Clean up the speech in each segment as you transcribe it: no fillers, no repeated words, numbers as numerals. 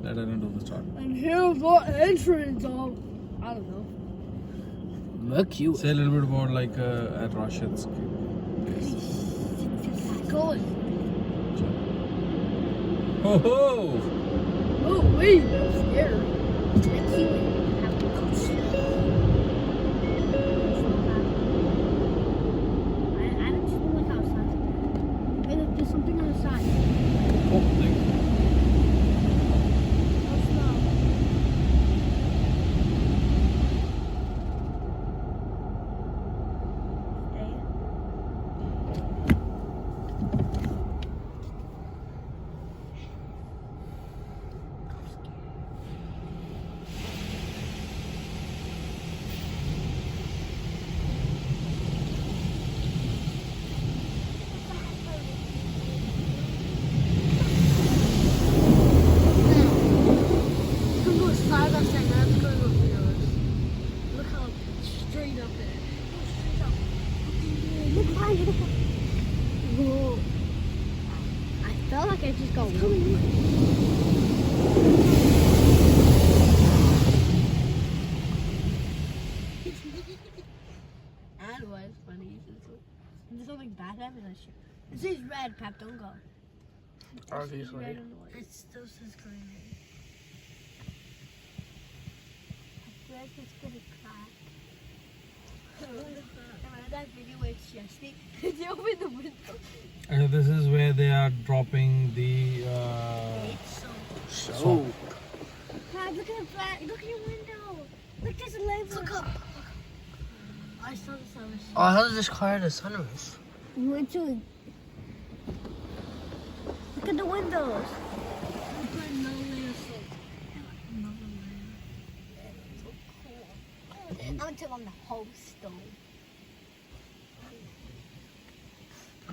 I didn't do the start. And here's the entrance of, I don't know. Look you. Say a little bit about like at Rashid's. Going. Oh ho! Oh, wait, that's scary. There's something on the side. Oh, thank you. Look how straight up it is. Whoa. I felt like I just got That was funny. There's something bad happened this year. This is red, Pep, don't go. Obviously. It still says green. Red is gonna crack. Remember that video where it's Jesse? They open the window. This is where they are dropping the. So. Pep, look at the flag. Look at your window. Look, there's a label. Look up. I saw the sunroof. Oh, how does this car have a sunroof? Literally. Look at the windows. Look at no layer salt. Another layer. So cool. I'm gonna turn on the whole stove.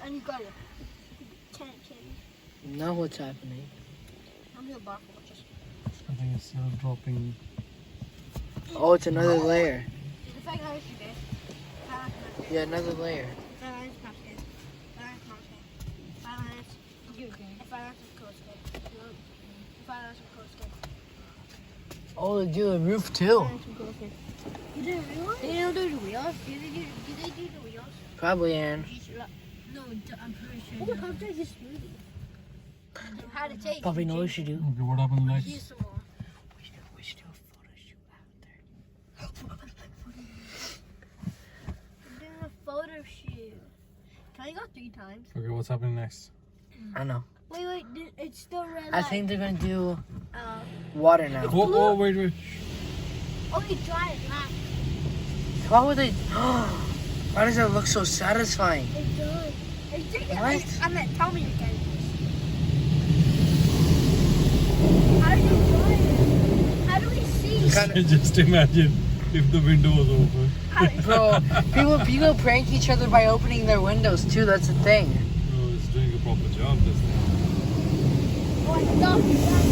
And you got it. Can it change? Now what's happening? I'm gonna bark for just. I think it's still dropping. Oh, it's another layer. If I got it, you guys. Yeah, another layer. Oh, they do a roof too. You didn't realize? They don't do the wheels. Did they do the wheels? Probably, Aaron. No, I'm pretty sure. Oh, how did this movie? How to take? Probably know what we should do. Okay, what happened next? Here's some more. We should do a photo shoot after. I'm doing a photo shoot. Can I go 3 times? Okay, what's happening next? I know. Wait, it's still red I light. think they're gonna do Uh, water now. Oh, wait. oh, you dry it back. Why would they? Why does that look so satisfying? It does. What? I'm at tell me again. How do you dry it? How do we see? Just imagine if the window was open. Bro, people prank each other by opening their windows too. That's the thing. No, it's doing a proper job, this thing. Oh, I love that.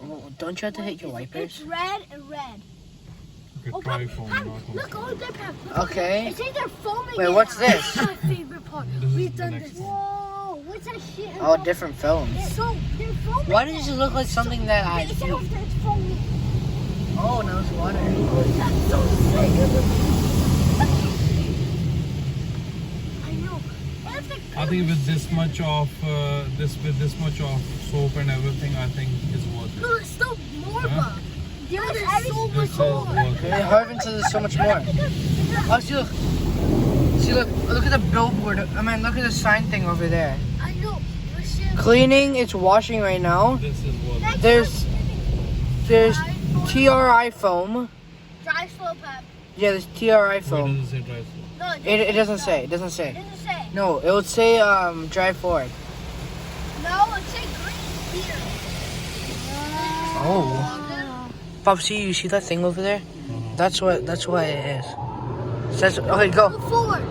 Oh, don't you have to hit your It's wipers? red and red. Okay, Oh, try Pep, phone, Pep, not on look phone. over there, Pep. Look. Okay. It says they're foaming. Wait, it what's now. this? That's my favorite part. This is We've the done next this. one. Whoa, what's that shit? Oh, different films. They're foaming. Why does it look like something that I? It said over there it's foaming. Oh, now it's water. Oh, that's so sick. I know. That's like I think with this much of soap and everything, I think it's worth it. no, it's still more, Huh? Bob. There's so This much is more. worth it. Hey, Harvin says there's so much more. Oh, see, look at the billboard. I mean, look at the sign thing over there. I know. Listen. Cleaning, it's washing right now. This is worth it. There's TRI foam. Dry slow, Pep. Yeah, there's TRI Why foam. does it say dry slow? No, It doesn't say. It doesn't say. It doesn't say. No, it would say drive forward. No, it says green here. Oh. Bob, you see that thing over there? That's what it is. Says, okay, go. Go forward.